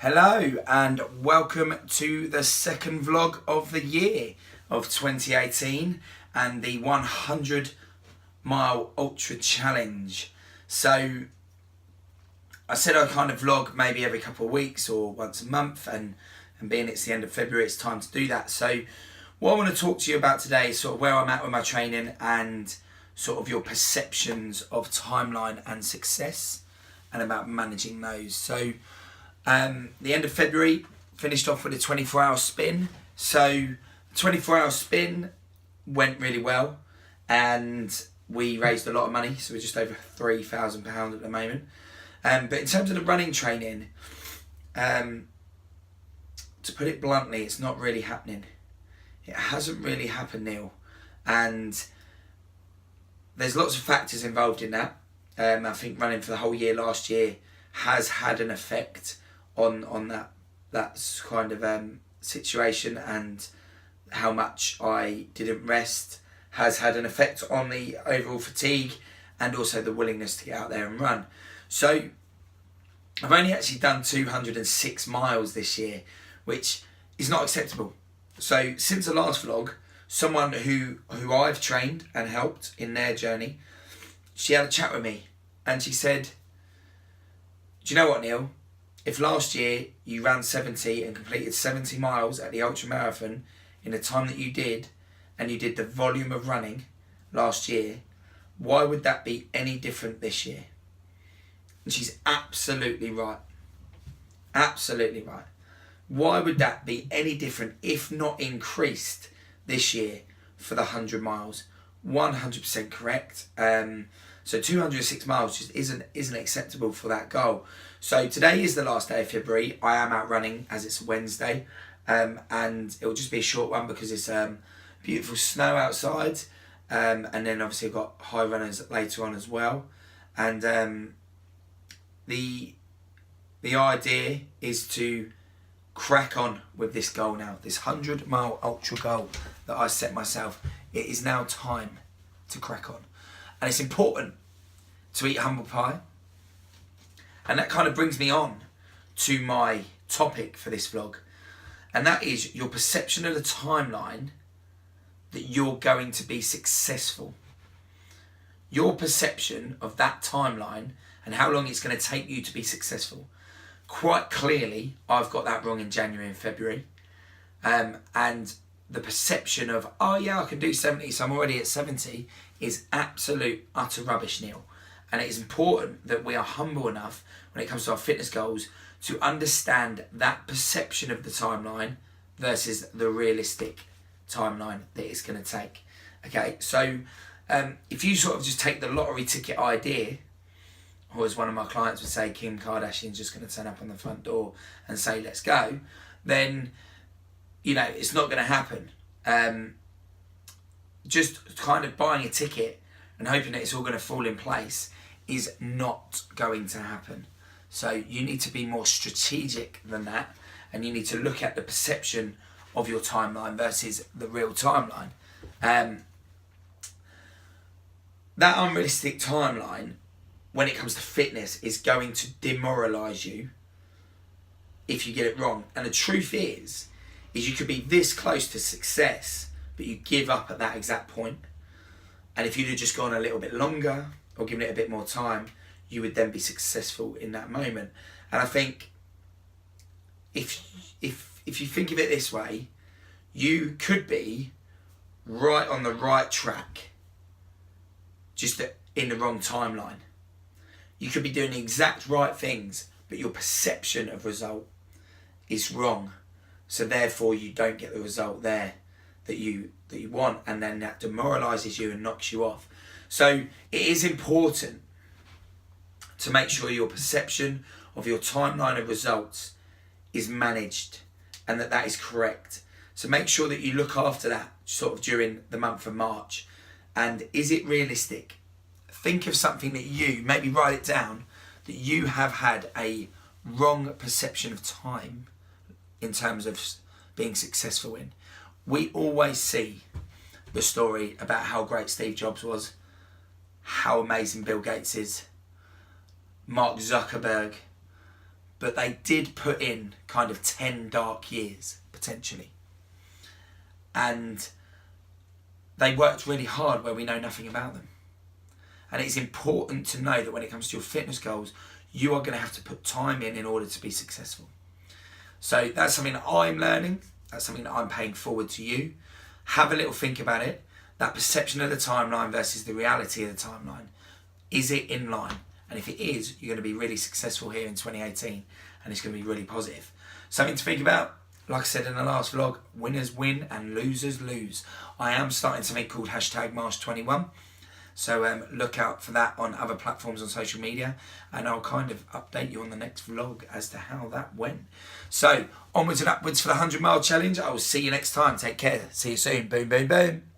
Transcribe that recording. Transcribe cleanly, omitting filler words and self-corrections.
Hello and welcome to the second vlog of the year of 2018 and the 100 mile ultra challenge. So I said I'd kind of vlog maybe every couple of weeks or once a month, and being it's the end of February, it's time to do that. So what I want to talk to you about today is sort of where I'm at with my training and sort of your perceptions of timeline and success and about managing those. So the end of February, finished off with a 24-hour spin. So 24-hour spin went really well and we raised a lot of money. So we're just over £3,000 at the moment. But in terms of the running training, to put it bluntly, it's not really happening. It hasn't really happened, Neil. And there's lots of factors involved in that. I think running for the whole year last year has had an effect on that kind of situation, and how much I didn't rest has had an effect on the overall fatigue and also the willingness to get out there and run. So I've only actually done 206 miles this year, which is not acceptable. So since the last vlog, someone who I've trained and helped in their journey, she had a chat with me and she said, do you know what, Neil? If last year you ran 70 and completed 70 miles at the ultra marathon in the time that you did, and you did the volume of running last year, why would that be any different this year? And she's absolutely right. Absolutely right. Why would that be any different, if not increased, this year for the 100 miles? 100% correct. So 206 miles just isn't acceptable for that goal. So today is the last day of February. I am out running as it's Wednesday, and it will just be a short one because it's beautiful snow outside, and then obviously I've got high runners later on as well. And the idea is to crack on with this goal now, this 100 mile ultra goal that I set myself. It is now time to crack on, and it's important to eat humble pie. And that kind of brings me on to my topic for this vlog, and that is your perception of the timeline that you're going to be successful. Your perception of that timeline and how long it's going to take you to be successful. Quite clearly, I've got that wrong in January and February. And the perception of, oh yeah, I can do 70, so I'm already at 70, is absolute, utter rubbish, Neil. And it is important that we are humble enough when it comes to our fitness goals to understand that perception of the timeline versus the realistic timeline that it's going to take. Okay, so if you sort of just take the lottery ticket idea, or as one of my clients would say, Kim Kardashian's just going to turn up on the front door and say, let's go, then, you know, it's not going to happen. Just kind of buying a ticket and hoping that it's all going to fall in place is not going to happen. So you need to be more strategic than that, and you need to look at the perception of your timeline versus the real timeline. That unrealistic timeline, when it comes to fitness, is going to demoralise you if you get it wrong. And the truth is you could be this close to success, but you give up at that exact point. And if you'd have just gone a little bit longer or given it a bit more time, you would then be successful in that moment. And I think if you think of it this way, you could be right on the right track, just in the wrong timeline. You could be doing the exact right things, but your perception of result is wrong. So therefore you don't get the result there that you want, and then that demoralises you and knocks you off. So it is important to make sure your perception of your timeline of results is managed and that is correct. So make sure that you look after that sort of during the month of March. And is it realistic? Think of something that you, maybe write it down, that you have had a wrong perception of time in terms of being successful in. We always see the story about how great Steve Jobs was, how amazing Bill Gates is, Mark Zuckerberg, but they did put in kind of 10 dark years, potentially. And they worked really hard where we know nothing about them. And it's important to know that when it comes to your fitness goals, you are going to have to put time in order to be successful. So that's something that I'm learning. That's something that I'm paying forward to you. Have a little think about it. That perception of the timeline versus the reality of the timeline. Is it in line? And if it is, you're going to be really successful here in 2018, and it's going to be really positive. Something to think about. Like I said in the last vlog, winners win and losers lose. I am starting something called #March21. So look out for that on other platforms on social media, and I'll kind of update you on the next vlog as to how that went. So onwards and upwards for the 100 mile challenge. I will see you next time. Take care. See you soon. Boom, boom, boom.